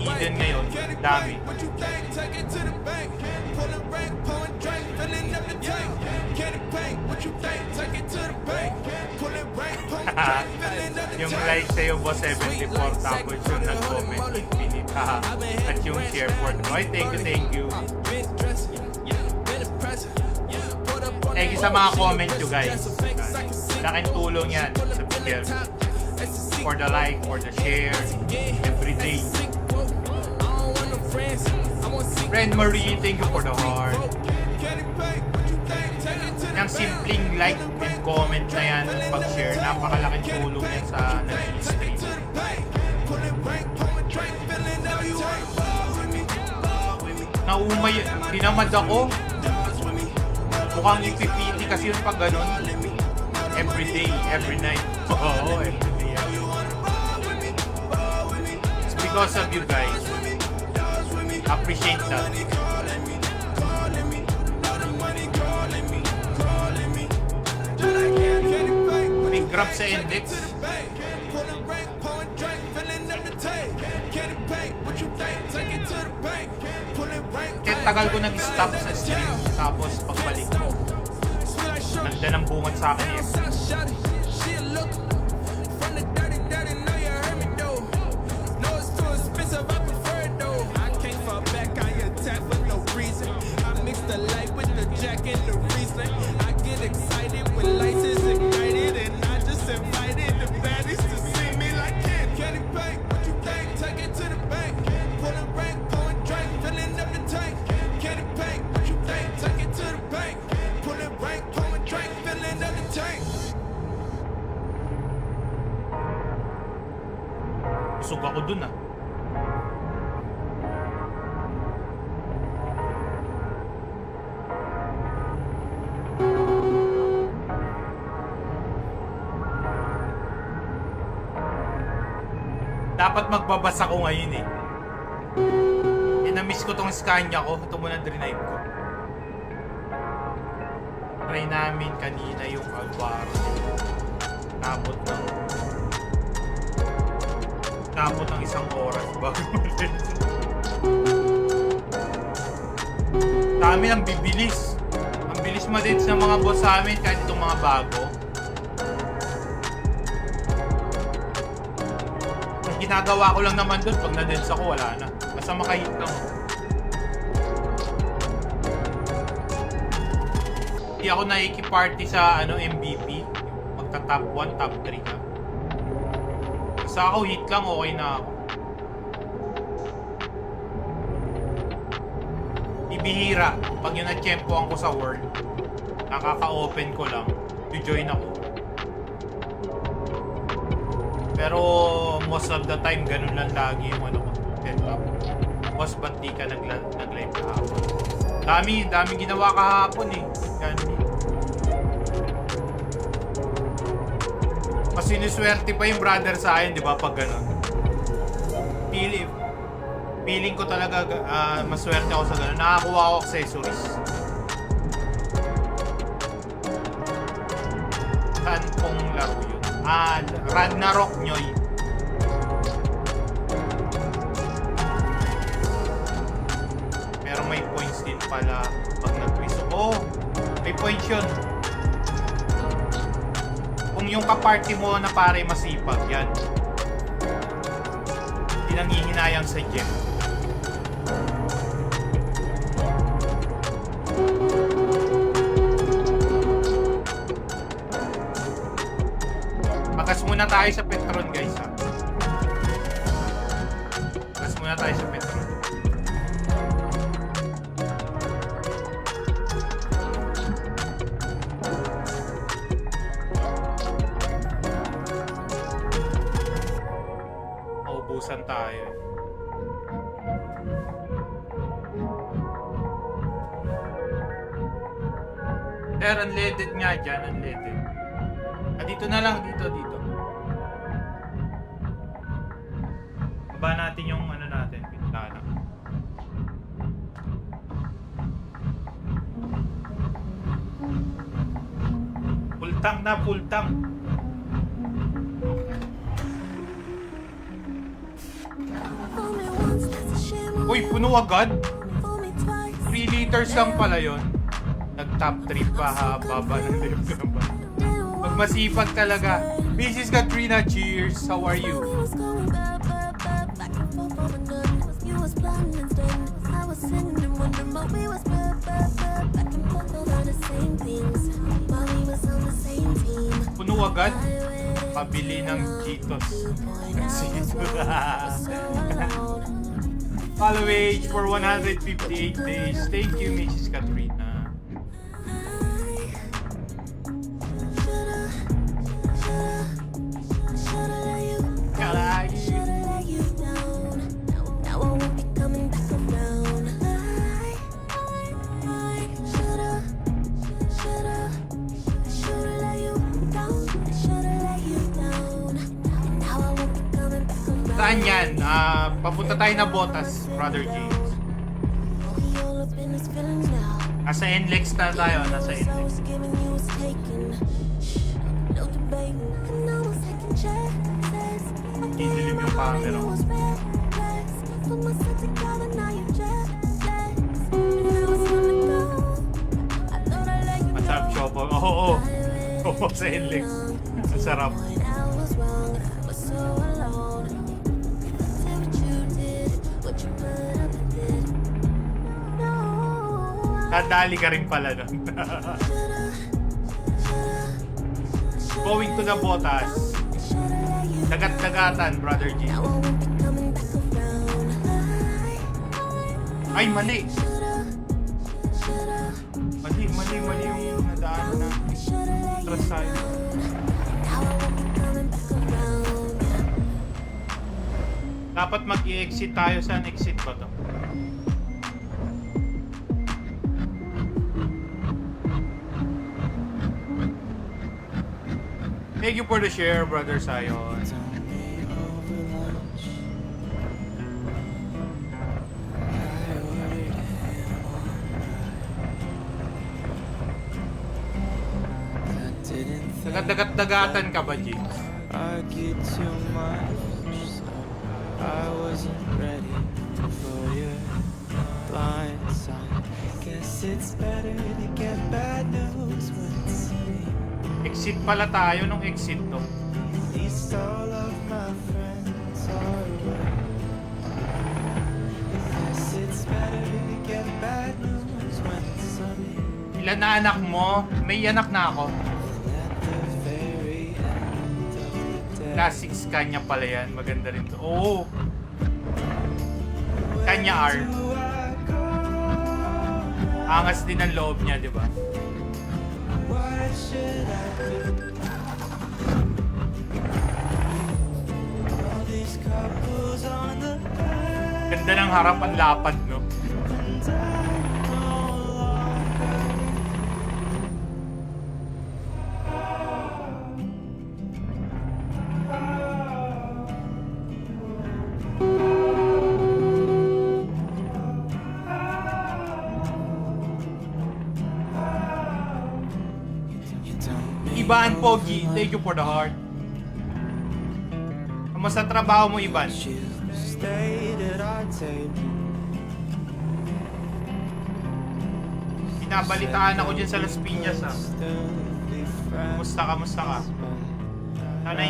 hidden ngayon, dami. Yung like sa'yo, Boss 74, tapos yung nag-comment, Infinite, at yung share for the boy. Thank you. Thank you sa mga comment nyo, guys. Malaking tulong yan sa video. For the like, for the share, every day. Friend Marie, thank you for the heart. Yung simpleng like and comment na yan, pag-share, napakalaking tulong yan sa nag-stream. Naumay, tinamad ako. Mukhang ipipiti kasi yun pag ganun. Every day, every night. Oo, every day. It's because of you guys. Appreciate that. May grab sa index. Kaya tagal ko nag-stop sa stream, tapos pagbalik ko, nanda ng bungat sa akin eh. Busog ako dun ah. Dapat magbabas ako ngayon eh. Na-miss ko tong Scania ko. Ito muna drive ko. Try namin kanina yung Alvaro. Tapos ng isang oras bago ulit. Dami ang bibilis. Ang bilis madits ng mga boss sa amin kahit itong mga bago. Ang ginagawa ko lang naman doon pag na-dance ako wala na. Basta makahit lang. Hindi ako nakikiparty sa MVP. Magta top 1, top 3 na. Sa ako, hit lang, okay na ako. Ibihira, pag yun na-tsempoan ko sa world, nakaka-open ko lang, to-join ako. Pero most of the time, ganun lang lagi yung ano ko, setup. Boss, ba't di ka nag-live kahapon? Dami ginawa kahapon eh. Yan. Mas sinuswerte pa yung brother sa akin, di ba, pag gano'n. Feeling ko talaga maswerte ako sa gano'n. Nakakuha ako accessories. Saan pong laro yun? Ragnarok Nyoy. Pero may points din pala pag nag-quiz. Oh, may points yun. Kung yung kaparty mo na pare masipag, yan. Hindi nanghihinayang sa gem. Bakas muna tayo sa Petron, guys, ha? Bakas muna tayo sa Petron. Maubusan tayo. Sir, unleaded nga dyan, unleaded. Dito na lang, dito. Baba natin yung ano natin, pintana. Full tank. Only once. Uy, puno agad? 3 liters lang pala yun. Nag-top 3 pa ha, baba ng level naman. Pag masipag talaga. Mrs. Katrina, cheers. How are you? Puno agad? Pabili ng Cheetos. Follow age for 158 days. Thank you, Mrs. Katrina. Saan yan? Papunta tayo na Botas, Brother James. Nasa NLEX na tayo, nasa NLEX. Didilim yung camera. Masarap show po. Oo, oo, sa NLEX. Masarap. Nadali ka rin pala nun. Going to the Botas. Dagat-dagatan, Brother G. Ay, mali. Mali yung nadaan na. Trust tayo. Dapat mag-i-exit tayo. Saan exit ba to? Thank you for the share, Brother Sayon. Dagat-dagatan ka ba, James? Exit pala tayo nung exit to. Ilan na anak mo? May anak na ako. Classic Scania pala yan. Maganda rin to. Oo. Scania R. Angas din ang loob niya, di ba? Ganda ng harap, ang lapad, no? Iban Pogi, thank you for the heart. Kamusta trabaho mo, Iban? Pinabalitaan ako dyan sa Las Piñas, ha? Kamusta ka? Sana